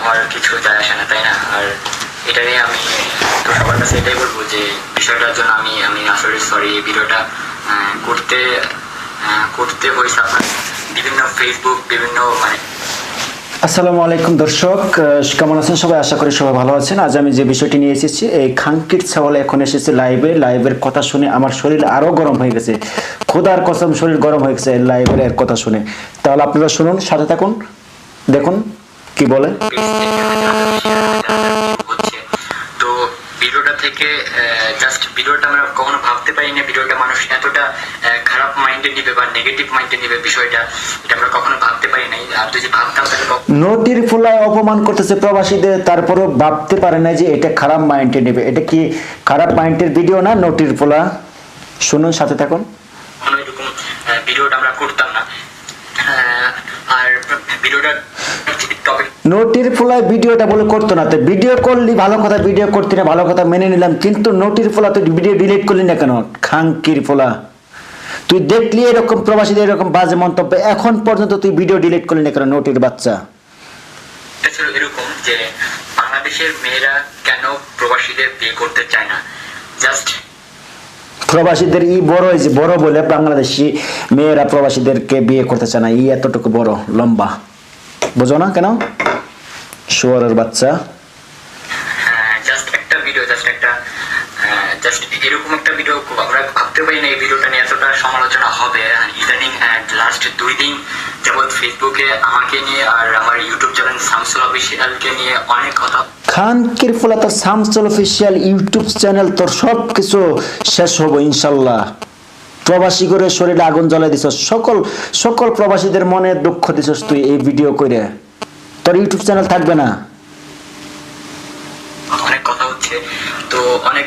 আমার কিছু যায় আসে না, তাই না? আর এটা নিয়ে আমি তো সবার কাছে এটাই বলবো যে বিষয়টার জন্য আমি আমি আসলে সরি। এই ভিডিওটা করতে করতে হয়েছে আপনার বিভিন্ন ফেসবুক বিভিন্ন মানে। আসসালামু আলাইকুম দর্শক, কেমন আছেন সবাই? আশা করি সবাই ভালো আছেন। আজ আমি যে বিষয়টি নিয়ে এসেছি, এই খাঙ্কির ছাওয়াল এখন এসেছে লাইভের কথা শুনে আমার শরীর আরো গরম হয়ে গেছে। খোদার কসম শরীর গরম হয়ে গেছে লাইভের কথা শুনে। তাহলে আপনারা শুনুন, সাথে থাকুন, দেখুন কি বলে। তো ভিডিওটা থেকে জাস্ট ভিডিওটা আমরা কখনো ভাবতে পারি না ভিডিওটা মানুষ এতটা খারাপ মাইন্ডে নিবে বা নেগেটিভ মাইন্ডে নিবে, বিষয়টা এটা আমরা কখনো ভাবতে পারি নাই। আর যদি ভাবতাম তাহলে নটির ফুলায় অপমান করতেছে প্রবাসীদের, তারপরও ভাবতে পারে না যে এটা খারাপ মাইন্ডে নেবে। এটা কি খারাপ মাইন্ডের ভিডিও না? নটির ফুলা শুনুন, সাথে থাকুন। এরকম ভিডিওটা আমরা করতাম না। আর ভিডিওটা নটির ফুলায় ভিডিওটা বলে করতো না, তো ভিডিও করলি ভালো কথা, ভিডিও করতি না ভালো কথা মেনে নিলাম, কিন্তু নটির ফুলা তুই ভিডিও ডিলিট করলি না কেন? খাঙ্কির ফুলা, তুই দেখলি এরকম প্রবাসীদের এরকম বাজে মন্তব্য, এখন পর্যন্ত তুই ভিডিও ডিলিট করলি না কেন? নটির বাচ্চা। ছিল এরকম যে বাংলাদেশের মেয়েরা কেন প্রবাসীদের বিয়ে করতে চায় না, জাস্ট প্রবাসীদের বড় হয়েছে, বড় বলে বাংলাদেশি মেয়েরা প্রবাসীদেরকে বিয়ে করতে চায় না। এতটুকু বড় লম্বা, বুঝো না কেন? শুয়োরের বাচ্চা। জাস্ট একটা ভিডিও, জাস্ট এরকম একটা ভিডিও আমরা ভাবতে পারি না এই ভিডিওটা নিয়ে এতটা সমালোচনা হবে। ইদানিং লাস্ট 2 দিন যাবৎ ফেসবুকে আমাকে নিয়ে আর আমার ইউটিউব চ্যানেল শামসুল অফিসিয়ালকে নিয়ে অনেক কথা। খানকির ফুলা তোর শামসুল অফিসিয়াল ইউটিউব চ্যানেল, তোর সব কিছু শেষ হবো ইনশাল্লাহ। প্রবাসী করে শরীরে আগুন জ্বালাই দিছ, সকল প্রবাসীদের মনে দুঃখ দিছস তুই এই ভিডিও করে। তোর ইউটিউব চ্যানেল থাকবে না। অনেক কথা হচ্ছে, তো অনেক